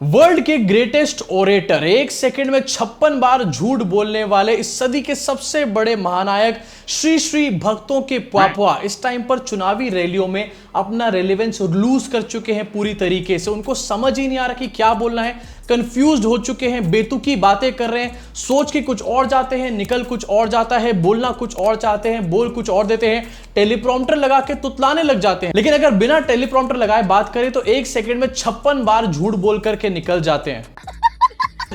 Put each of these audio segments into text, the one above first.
World के greatest orator, एक second में 56 बार झूठ बोलने वाले इस सदी के सबसे बड़े महानायक श्री श्री भक्तों के पापा इस टाइम पर चुनावी रैलियों में अपना रेलेवेंस लूज कर चुके हैं पूरी तरीके से। उनको समझ ही नहीं आ रहा कि क्या बोलना है, कंफ्यूज्ड हो चुके हैं, बेतुकी बातें कर रहे हैं, सोच के कुछ और जाते हैं, निकल कुछ और जाता है, बोलना कुछ और चाहते हैं, बोल कुछ और देते हैं, टेलीप्रॉम्प्टर लगा के तुतलाने लग जाते हैं। लेकिन अगर बिना टेलीप्रॉम्प्टर लगाए बात करें तो एक सेकंड में 56 बार झूठ बोल करके निकल जाते हैं।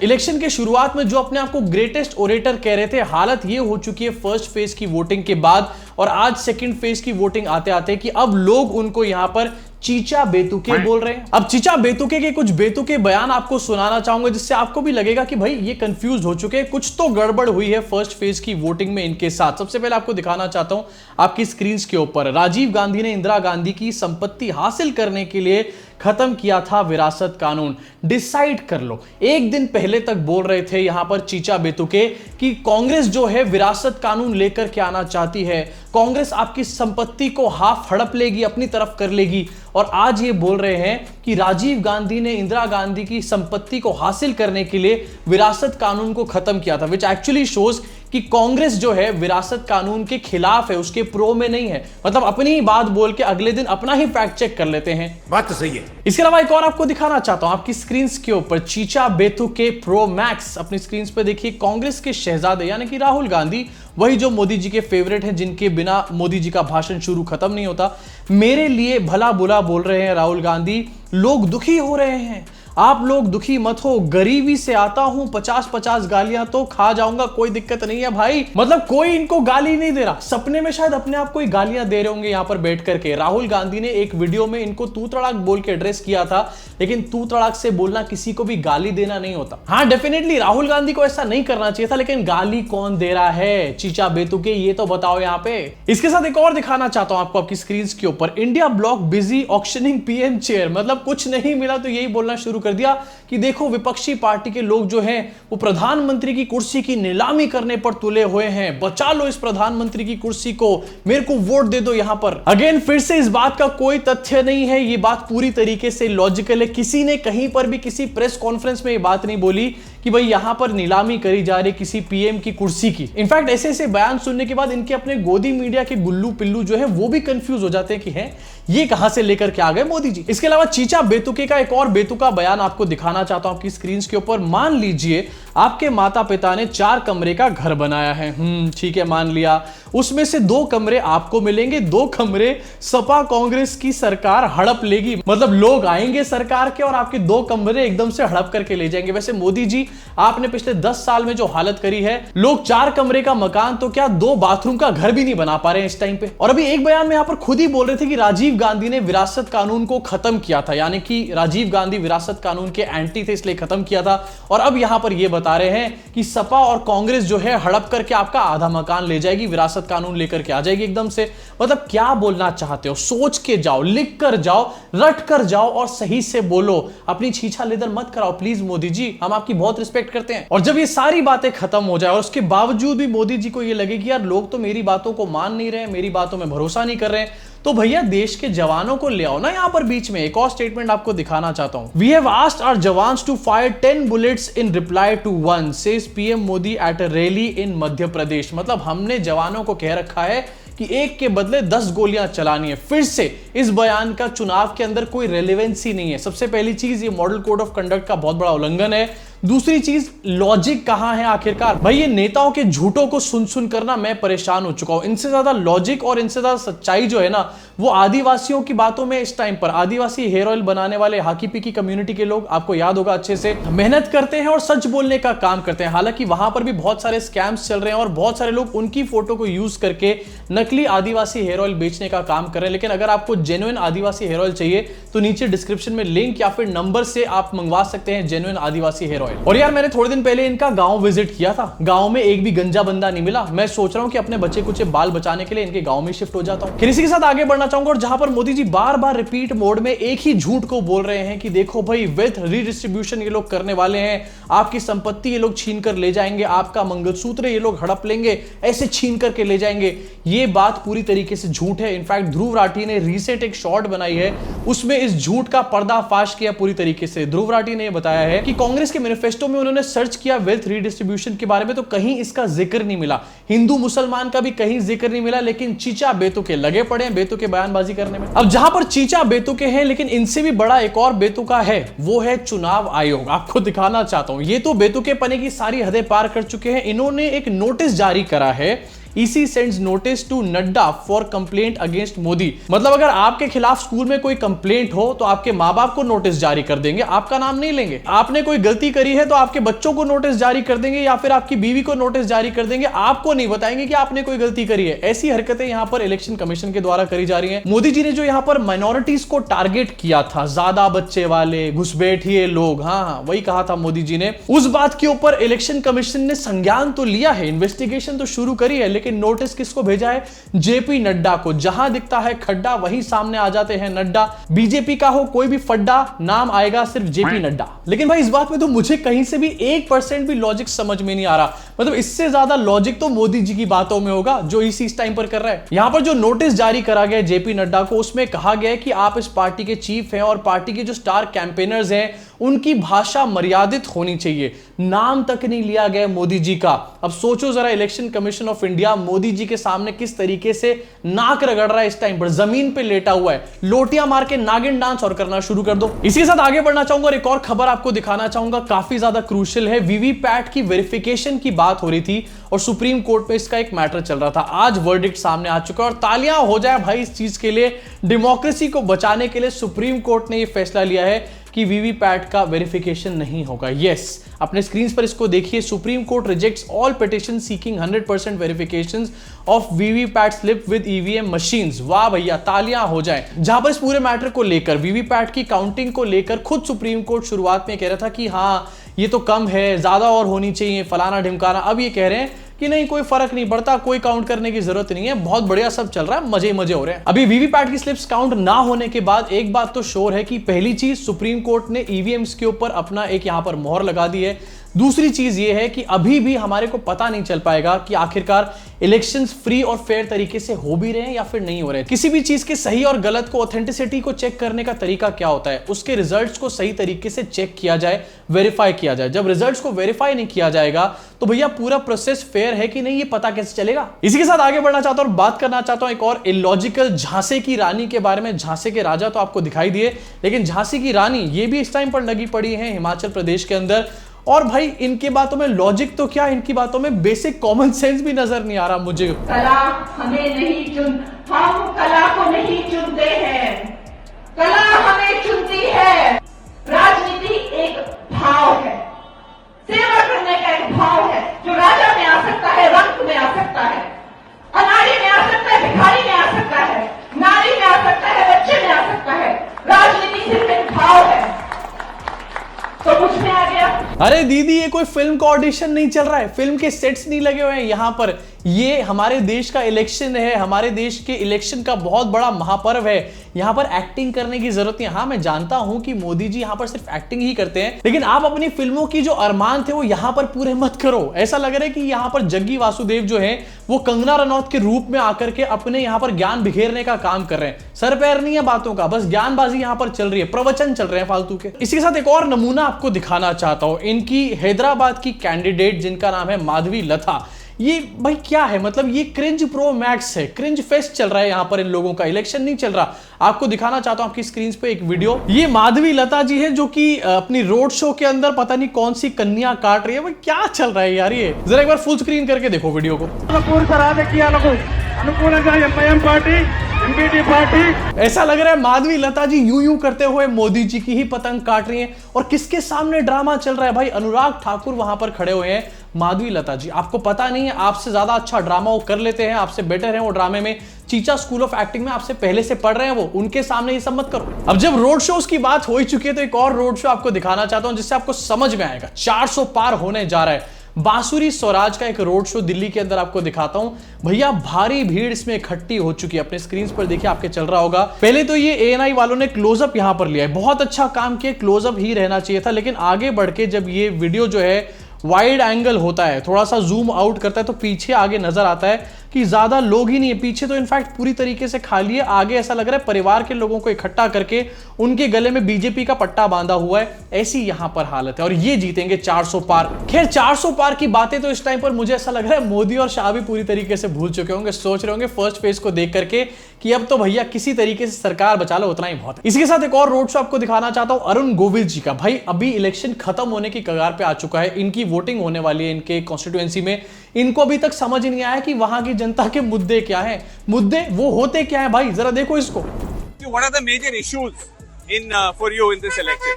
इलेक्शन के शुरुआत में जो अपने आप को ग्रेटेस्ट ओरेटर कह रहे थे, हालत ये हो चुकी है फर्स्ट फेज की वोटिंग के बाद और आज सेकंड फेज की वोटिंग आते आते कि अब लोग उनको यहां पर चीचा बेतुके बोल रहे हैं। अब चीचा बेतुके के कुछ बेतुके बयान आपको सुनाना चाहूंगा जिससे आपको भी लगेगा कि भाई ये कंफ्यूज हो चुके हैं, कुछ तो गड़बड़ हुई है फर्स्ट फेज की वोटिंग में इनके साथ। सबसे पहले आपको दिखाना चाहता हूं आपकी स्क्रीन के ऊपर, राजीव गांधी ने इंदिरा गांधी की संपत्ति हासिल करने के लिए खत्म किया था विरासत कानून। डिसाइड कर लो, एक दिन पहले तक बोल रहे थे यहां पर चीचा बेतुके कि कांग्रेस जो है विरासत कानून लेकर के आना चाहती है, कांग्रेस आपकी संपत्ति को हाफ हड़प लेगी, अपनी तरफ कर लेगी। और आज ये बोल रहे हैं कि राजीव गांधी ने इंदिरा गांधी की संपत्ति को हासिल करने के लिए विरासत कानून को खत्म किया था, विच एक्चुअली शोज कि कांग्रेस जो है विरासत कानून के खिलाफ है, उसके प्रो में नहीं है। मतलब अपनी ही बात बोल के अगले दिन अपना ही फैक्ट चेक कर लेते हैं। बात तो सही है। इसके अलावा एक और आपको दिखाना चाहता हूं आपकी स्क्रीन के ऊपर, चीचा बेतुके प्रो मैक्स। अपनी स्क्रीन पे देखिए, कांग्रेस के शहजादे यानी कि राहुल गांधी, वही जो मोदी जी के फेवरेट हैं, जिनके बिना मोदी जी का भाषण शुरू खत्म नहीं होता, मेरे लिए भला बुरा बोल रहे हैं राहुल गांधी। लोग दुखी हो रहे हैं, आप लोग दुखी मत हो, गरीबी से आता हूं, 50-50 गालियां तो खा जाऊंगा, कोई दिक्कत नहीं है भाई। मतलब कोई इनको गाली नहीं दे रहा, सपने में शायद अपने आप को ही गालियां दे रहे होंगे यहां पर बैठ करके। राहुल गांधी ने एक वीडियो में इनको तू तड़ाक बोल के एड्रेस किया था, लेकिन तू तड़ाक से बोलना किसी को भी गाली देना नहीं होता। हाँ डेफिनेटली राहुल गांधी को ऐसा नहीं करना चाहिए था, लेकिन गाली कौन दे रहा है चीचा बेतुके, ये तो बताओ यहां पे। इसके साथ एक और दिखाना चाहता हूं आपको आपकी स्क्रीन के ऊपर, India block busy auctioning PM chair. मतलब कुछ नहीं मिला तो यही बोलना शुरू कर दिया कि देखो विपक्षी पार्टी के लोग जो हैं वो प्रधानमंत्री की कुर्सी की नीलामी करने पर तुले हुए हैं, बचा लो इस प्रधानमंत्री की कुर्सी को, मेरे को वोट दे दो यहां पर। अगेन फिर से इस बात का कोई तथ्य नहीं है, ये बात पूरी तरीके से लॉजिकल है। किसी ने कहीं पर भी किसी प्रेस कॉन्फ्रेंस में ये बात नहीं बोली कि भाई यहां पर नीलामी करी जा रही किसी पीएम की कुर्सी की। इनफैक्ट ऐसे ऐसे बयान सुनने के बाद इनके अपने गोदी मीडिया के गुल्लू पिल्लू जो है वो भी कंफ्यूज हो जाते हैं कि है ये कहां से लेकर के आ गए मोदी जी। इसके अलावा चीचा बेतुके का एक और बेतुका बयान आपको दिखाना चाहता हूं आपकी स्क्रीन के ऊपर। मान लीजिए आपके माता पिता ने 4 कमरे का घर बनाया है, ठीक है मान लिया, उसमें से 2 कमरे आपको मिलेंगे, 2 कमरे सपा कांग्रेस की सरकार हड़प लेगी। मतलब लोग आएंगे सरकार के और आपके 2 कमरे एकदम से हड़प करके ले जाएंगे। वैसे मोदी जी आपने पिछले 10 साल में जो हालत करी है, लोग 4 कमरे का मकान तो क्या 2 बाथरूम का घर भी नहीं बना पा रहे हैं इस टाइम पे। और अभी एक बयान में यहां पर खुद ही बोल रहे थे कि राजीव गांधी ने विरासत कानून को खत्म किया था, यानी कि राजीव गांधी विरासत कानून के एंटी थे इसलिए खत्म किया था। और अब यहां पर यह बता रहे हैं कि सपा और कांग्रेस जो है हड़प करके आपका आधा मकान ले जाएगी, विरासत कानून लेकर के आ जाएगी एकदम से। मतलब क्या बोलना चाहते हो, सोच के जाओ, लिख कर जाओ, रट कर जाओ और सही से बोलो। अपनी छीछा लेदर मत कराओ प्लीज मोदी जी, हम आपकी बहुत रिस्पेक्ट करते हैं। और जब ये सारी बातें खत्म हो जाए और उसके बावजूद भी मोदी जी को ये लगे कि यार लोग तो मेरी बातों को मान नहीं रहे, मेरी बातों में भरोसा नहीं कर रहे हैं, तो भैया देश के जवानों को ले आओ ना यहां पर बीच में। एक और स्टेटमेंट आपको दिखाना चाहता हूं, we have asked our jawans to fire 10 bullets in reply to 1 says PM Modi at a rally in Madhya Pradesh. मतलब हमने जवानों को कह रखा है कि एक के बदले 10 गोलियां चलानी है। फिर से इस बयान का चुनाव के अंदर कोई रेलेवेंसी नहीं है। सबसे पहली चीज, ये मॉडल कोड ऑफ कंडक्ट का बहुत बड़ा उल्लंघन है। दूसरी चीज, लॉजिक कहां है आखिरकार। भाई ये नेताओं के झूठों को सुन सुन करना मैं परेशान हो चुका हूं। इनसे ज्यादा लॉजिक और इनसे ज्यादा सच्चाई जो है ना वो आदिवासियों की बातों में इस टाइम पर। आदिवासी हेयर ऑयल बनाने वाले हाकी पीकी कम्युनिटी के लोग, आपको याद होगा अच्छे से, मेहनत करते हैं और सच बोलने का काम करते हैं। हालांकि वहां पर भी बहुत सारे स्कैम्स चल रहे हैं और बहुत सारे लोग उनकी फोटो को यूज करके नकली आदिवासी हेयर ऑयल बेचने का काम कर रहे हैं। लेकिन अगर आपको जेन्युइन आदिवासी हेयर ऑयल चाहिए तो नीचे डिस्क्रिप्शन में लिंक या फिर नंबर से आप मंगवा सकते हैं जेन्युइन आदिवासी हेयर ऑयल। ऑयल। और यार मैंने थोड़े दिन पहले इनका गांव विजिट किया था, गांव में एक भी गंजा बंदा नहीं मिला। मैं सोच रहा हूं कि अपने बच्चे कुछ बाल बचाने के लिए इनके गांव में शिफ्ट हो जाता हूं। फिर इसी के साथ आगे बढ़ना चाहूंगा, और जहां पर मोदी जी बार बार रिपीट मोड में एक ही झूठ को बोल रहे हैं कि देखो भाई वेल्थ रीडिस्ट्रीब्यूशन ये लोग करने वाले हैं, आपकी संपत्ति ये लोग छीन कर ले जाएंगे, आपका मंगलसूत्र ये लोग हड़प लेंगे, ऐसे छीन करके ले जाएंगे। ये बात पूरी तरीके से झूठ है। इनफैक्ट ध्रुव राठी ने रिसेंट एक शॉर्ट बनाई है, उसमें इस झूठ का पर्दाफाश किया पूरी तरीके से। ध्रुव राठी ने बताया है कि कांग्रेस के मैनिफेस्टो में उन्होंने सर्च किया वेल्थ रीडिस्ट्रीब्यूशन के बारे में, तो कहीं इसका जिक्र नहीं मिला। हिंदू मुसलमान का भी कहीं जिक्र नहीं मिला, लेकिन चीचा बेतुके लगे पड़े हैं बेतुके बयानबाजी करने में। अब जहां पर चीचा बेतुके हैं, लेकिन इनसे भी बड़ा एक और बेतुका है, वो है चुनाव आयोग। आपको दिखाना चाहता हूं, ये तो बेतुके पने की सारी हदें पार कर चुके हैं। इन्होंने एक नोटिस जारी करा है, EC sends notice to Nadda for complaint against Modi. मतलब अगर आपके खिलाफ स्कूल में कोई कंप्लेंट हो तो आपके माँ बाप को नोटिस जारी कर देंगे, आपका नाम नहीं लेंगे। आपने कोई गलती करी है तो आपके बच्चों को नोटिस जारी कर देंगे, या फिर आपकी बीवी को नोटिस जारी कर देंगे, आपको नहीं बताएंगे कि आपने कोई गलती करी है। ऐसी हरकतें यहाँ पर इलेक्शन कमीशन के द्वारा करी जा रही है। मोदी जी ने जो यहाँ पर माइनॉरिटीज को टारगेट किया था, ज्यादा बच्चे वाले, घुसपैठिए लोग, हाँ वही कहा था मोदी जी ने, उस बात के ऊपर इलेक्शन कमीशन ने संज्ञान तो लिया है, इन्वेस्टिगेशन तो शुरू करी है, लेकिन नोटिस किसको भेजा है? जेपी नड्डा को। जहां दिखता है खड्डा वहीं सामने आ जाते हैं नड्डा। बीजेपी का हो कोई भी फड्डा, नाम आएगा सिर्फ जेपी नड्डा। लेकिन भाई इस बात में तो मुझे कहीं से भी 1% भी लॉजिक समझ में नहीं आ रहा। मतलब इससे ज्यादा लॉजिक तो मोदी जी की बातों में होगा जो इसी इस टाइम पर कर रहा है। यहां पर जो नोटिस जारी करा गया जेपी नड्डा को, उसमें कहा गया है कि आप इस पार्टी के चीफ हैं और पार्टी के जो स्टार कैंपेनर्स हैं उनकी भाषा मर्यादित होनी चाहिए। नाम तक नहीं लिया गया मोदी जी का। अब सोचो जरा, election commission of India Modi ji के सामने किस तरीके से नाक रगड़ रहा है, इस टाइम पर जमीन पे लेटा हुआ है, लोटियां मार के नागिन डांस और करना शुरू कर दो। इसी के साथ आगे बढ़ना चाहूंगा और एक और खबर आपको दिखाना चाहूंगा, काफी ज्यादा क्रूशियल है। वीवीपैट की वेरिफिकेशन की बात हो रही थी और सुप्रीम कोर्ट में इसका एक मैटर चल रहा था। आज वर्डिक्ट सामने आ चुका है और तालियां हो जाए भाई इस चीज के लिए। डेमोक्रेसी को बचाने के लिए सुप्रीम कोर्ट ने यह फैसला लिया है कि वीवीपैट का वेरिफिकेशन नहीं होगा। यस, अपने स्क्रीन पर इसको देखिए, supreme court rejects all petition seeking 100% verifications of VVPAT slip with EVM machines. वाह भैया, तालियां हो जाएं। जहां पर इस पूरे मैटर को लेकर, वीवीपैट की काउंटिंग को लेकर खुद सुप्रीम कोर्ट शुरुआत में कह रहा था कि हाँ ये तो कम है, ज्यादा और होनी चाहिए, फलाना ढिमकाना। अब ये कह रहे हैं कि नहीं, कोई फर्क नहीं पड़ता, कोई काउंट करने की जरूरत नहीं है, बहुत बढ़िया सब चल रहा है, मजे मजे हो रहे हैं। अभी वीवीपैट की स्लिप्स काउंट ना होने के बाद एक बात तो श्योर है कि पहली चीज, सुप्रीम कोर्ट ने ईवीएम्स के ऊपर अपना एक यहां पर मोहर लगा दी है। दूसरी चीज ये है कि अभी भी हमारे को पता नहीं चल पाएगा कि आखिरकार इलेक्शंस फ्री और फेयर तरीके से हो भी रहे हैं या फिर नहीं हो रहे हैं। किसी भी चीज के सही और गलत को, ऑथेंटिसिटी को चेक करने का तरीका क्या होता है? उसके रिजल्ट्स को सही तरीके से चेक किया जाए, वेरीफाई किया जाए। जब रिजल्ट्स को वेरीफाई नहीं किया जाएगा तो भैया पूरा प्रोसेस फेयर है कि नहीं ये पता कैसे चलेगा? इसी के साथ आगे बढ़ना चाहता हूं और बात करना चाहता हूं एक और इलॉजिकल झांसी की रानी के बारे में। झांसी के राजा तो आपको दिखाई दिए, लेकिन झांसी की रानी ये भी इस टाइम पर लगी पड़ी है हिमाचल प्रदेश के अंदर। और भाई इनकी बातों में लॉजिक तो क्या, इनकी बातों में बेसिक कॉमन सेंस भी नजर नहीं आ रहा मुझे। कला हमें नहीं हम कला को नहीं चुनते हैं, कला हमें चुनती है। राजनीति एक भाव है, सेवा करने का एक भाव है, जो राजा में आ सकता है, रंग में आ सकता है, अनाड़ी में आ सकता है, भिखारी में आ सकता है, नारी में आ सकता है, बच्चे में आ सकता है। राजनीति सिर्फ एक भाव है। तो कुछ में आ गया। अरे दीदी, ये कोई फिल्म का ऑडिशन नहीं चल रहा है, फिल्म के सेट्स नहीं लगे हुए हैं यहाँ पर। ये हमारे देश का इलेक्शन है, हमारे देश के इलेक्शन का बहुत बड़ा महापर्व है। यहाँ पर एक्टिंग करने की जरूरत नहीं है। हाँ, मैं जानता हूं कि मोदी जी यहाँ पर सिर्फ एक्टिंग ही करते हैं, लेकिन आप अपनी फिल्मों की जो अरमान थे वो यहाँ पर पूरे मत करो। ऐसा लग रहा है कि यहाँ पर जग्गी वासुदेव जो है वो कंगना रनौत के रूप में आकर के अपने यहाँ पर ज्ञान बिखेरने का काम कर रहे हैं। सर पैर नहीं है बातों का, बस ज्ञानबाजी यहाँ पर चल रही है, प्रवचन चल रहे हैं फालतू के। इसी के साथ एक और नमूना आपको दिखाना चाहता हूं, इनकी हैदराबाद की कैंडिडेट जिनका नाम है माधवी लता। ये भाई क्या है, मतलब ये क्रिंज प्रो मैक्स है, क्रिंज फेस्ट चल रहा है यहाँ पर इन लोगों का। इलेक्शन नहीं चल रहा। आपको दिखाना चाहता हूं आपकी स्क्रीन पे एक वीडियो। ये माधवी लता जी है जो कि अपनी रोड शो के अंदर पता नहीं कौन सी कन्या काट रही है। भाई क्या चल रहा है यार, ये जरा एक बार फुल स्क्रीन करके देखो वीडियो को। ऐसा लग रहा है माधवी लता जी यूं यूं करते हुए मोदी जी की ही पतंग काट रही हैं। और किसके सामने ड्रामा चल रहा है भाई? अनुराग ठाकुर वहां पर खड़े हुए हैं, माधवी लता जी। आपको पता नहीं है, आपसे ज्यादा अच्छा ड्रामा वो कर लेते हैं, आपसे बेटर है वो ड्रामे में। चीचा स्कूल ऑफ एक्टिंग में आपसे पहले से पढ़ रहे हैं वो, उनके सामने ये सब मत करो। अब जब रोड शोज की बात हो ही चुकी है तो एक और रोड शो आपको दिखाना चाहता हूं जिससे आपको समझ में आएगा। 400 पार होने जा रहा है। बांसुरी स्वराज का एक रोड शो दिल्ली के अंदर आपको दिखाता हूं। भैया भारी भीड़ इसमें इकट्ठी हो चुकी है। अपने स्क्रीन पर देखिए, आपके चल रहा होगा। पहले तो ये एएनआई वालों ने क्लोजअप यहां पर लिया है, बहुत अच्छा काम किया, क्लोजअप ही रहना चाहिए था। लेकिन आगे बढ़ के जब ये वीडियो जो है वाइड एंगल होता है, थोड़ा सा जूम आउट करता है, तो पीछे आगे नजर आता है कि ज्यादा लोग ही नहीं है। पीछे तो इनफैक्ट पूरी तरीके से खाली है। आगे ऐसा लग रहा है परिवार के लोगों को इकट्ठा करके उनके गले में बीजेपी का पट्टा बांधा हुआ है, ऐसी यहां पर हालत है। और ये जीतेंगे 400 पार। खैर 400 पार की बातें तो इस टाइम पर मुझे ऐसा लग रहा है मोदी और शाह भी पूरी तरीके से भूल चुके होंगे। सोच रहे होंगे फर्स्ट फेज को देख करके कि अब तो भैया किसी तरीके से सरकार बचा लो, उतना ही बहुत है। इसके साथ एक और रोड शो आपको दिखाना चाहता हूं अरुण गोविल जी का। भाई अभी इलेक्शन खत्म होने की कगार पे आ चुका है, इनकी वोटिंग होने वाली है इनके कॉन्स्टिट्यूएंसी में। इनको अभी तक समझ नहीं आया कि वहां की जनता के मुद्दे क्या हैं। मुद्दे वो होते क्या हैं भाई, जरा देखो इसको। What are the major issues for you in this election?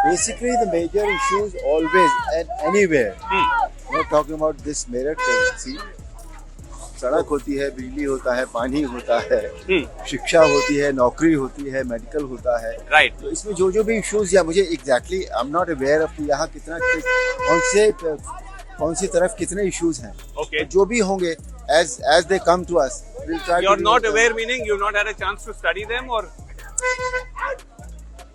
Basically, the major issues always and anywhere. We're talking about this merit. See, सड़क होती है, बिजली होता है, पानी होता है, शिक्षा होती है, नौकरी होती है, मेडिकल होता है। Right. तो इसमें जो जो भी इश्यूज या मुझे exactly I am not aware of यहाँ कितना कौन सी तरफ कितने इश्यूज हैं। Okay. जो भी होंगे as they come to us, we'll try You're to not aware, meaning you've not had a chance to study them, or?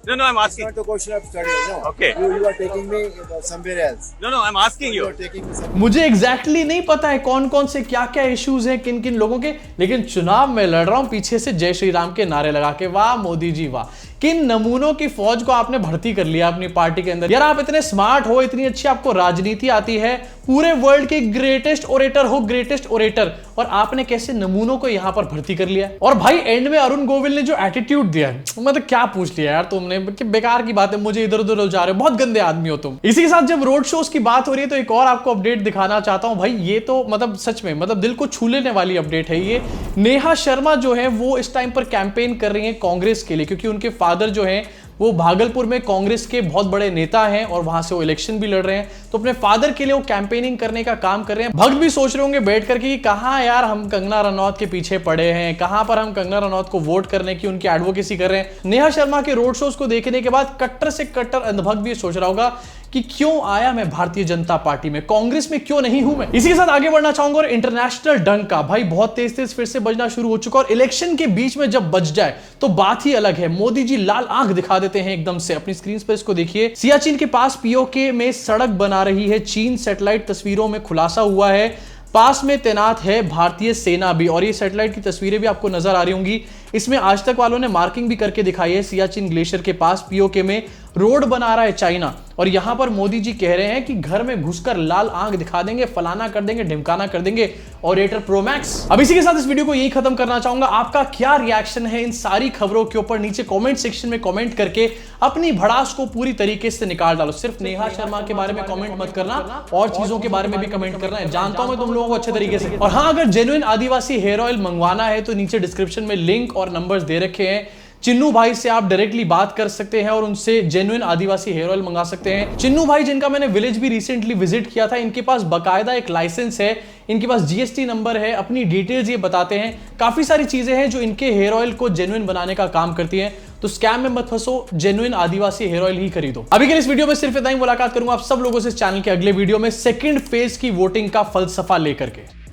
No, I'm It's asking. not a question of study. No. Okay. You are taking me somewhere else. No, I'm asking You you. are taking me somewhere. मुझे exactly नहीं पता है कौन कौन से क्या क्या issues हैं किन किन लोगों के, लेकिन चुनाव में लड़ रहा हूं पीछे से जय श्री राम के नारे लगा के। वाह मोदी जी वाह, किन नमूनों की फौज को आपने भर्ती कर लिया अपनी पार्टी के अंदर। यार आप इतने स्मार्ट हो, इतनी अच्छी आपको राजनीति आती है, पूरे वर्ल्ड के ग्रेटेस्ट ओरेटर हो, ग्रेटेस्ट ओरेटर, और आपने कैसे नमूनों को यहां पर भर्ती कर लिया। और भाई एंड में अरुण गोविल ने जो एटीट्यूड दिया है, मतलब क्या पूछ लिया यार तुमने, कि बेकार की बात है, मुझे इधर उधर उलझा रहे हो, बहुत गंदे आदमी हो तुम। इसी के साथ जब रोड शोज की बात हो रही है तो एक और आपको अपडेट दिखाना चाहता हूं। भाई ये तो मतलब सच में मतलब दिल को छू लेने वाली अपडेट है ये। नेहा शर्मा जो है वो इस टाइम पर कैंपेन कर रही है कांग्रेस के लिए, क्योंकि उनके फादर जो है वो भागलपुर में कांग्रेस के बहुत बड़े नेता हैं और वहां से वो इलेक्शन भी लड़ रहे हैं। तो अपने फादर के लिए वो कैंपेनिंग करने का काम कर रहे हैं। भक्त भी सोच रहे होंगे बैठ करके कि कहां यार हम कंगना रनौत के पीछे पड़े हैं, कहां पर हम कंगना रनौत को वोट करने की उनकी एडवोकेसी कर रहे हैं। नेहा शर्मा के रोड शोज को देखने के बाद कट्टर से कट्टर अंधभक्त भी सोच रहा होगा कि क्यों आया मैं भारतीय जनता पार्टी में, कांग्रेस में क्यों नहीं हूं मैं। इसी के साथ आगे बढ़ना चाहूंगा और इंटरनेशनल डंका भाई बहुत तेज तेज फिर से बजना शुरू हो चुका, और इलेक्शन के बीच में जब बज जाए तो बात ही अलग है। मोदी जी लाल आंख दिखा देते हैं एकदम से। अपनी स्क्रीन पर इसको देखिए। सियाचिन के पास पीओके में सड़क बना रही है चीन, सैटेलाइट तस्वीरों में खुलासा हुआ है। पास में तैनात है भारतीय सेना भी, और ये सैटेलाइट की तस्वीरें भी आपको नजर आ रही होंगी। इसमें आज तक वालों ने मार्किंग भी करके दिखाई है। सियाचिन ग्लेशियर के पास पीओके में रोड बना रहा है चाइना, और यहां पर मोदी जी कह रहे हैं कि घर में घुसकर लाल आंख दिखा देंगे, फलाना कर देंगे, ढिमकाना कर देंगे। Orator pro max. अब इसी के साथ इस वीडियो को यही खत्म करना चाहूंगा। आपका क्या रिएक्शन है इन सारी खबरों के ऊपर, नीचे कमेंट सेक्शन में कमेंट करके अपनी भड़ास को पूरी तरीके से निकाल डालो। सिर्फ नेहा शर्मा के बारे में कमेंट मत करना, और चीजों के बारे में भी कमेंट करना है। जानता हूं मैं तुम लोगों को अच्छे तरीके से। और हाँ, अगर जेन्युइन आदिवासी हेयर ऑयल मंगवाना है तो नीचे डिस्क्रिप्शन में लिंक और नंबर्स दे रखे हैं। चिन्नू भाई से आप डायरेक्टली बात कर सकते हैं और उनसे जेन्युइन आदिवासी हेयर ऑयल मंगा सकते हैं। चिन्नू भाई जिनका मैंने विलेज भी रिसेंटली विजिट किया था, इनके पास बकायदा एक लाइसेंस है, इनके पास जीएसटी नंबर है, अपनी डिटेल्स ये बताते हैं। काफी सारी चीजें हैं जो इनके हेयर ऑयल को जेन्युइन बनाने का काम करती हैं। तो स्कैम में मत फंसो, जेन्युइन आदिवासी हेयर ऑयल ही खरीदो। अभी के लिए इस वीडियो में सिर्फ इतना ही। मुलाकात करूंगा आप सब लोगों से चैनल के अगले वीडियो में सेकंड फेज की वोटिंग का फलसफा लेकर के।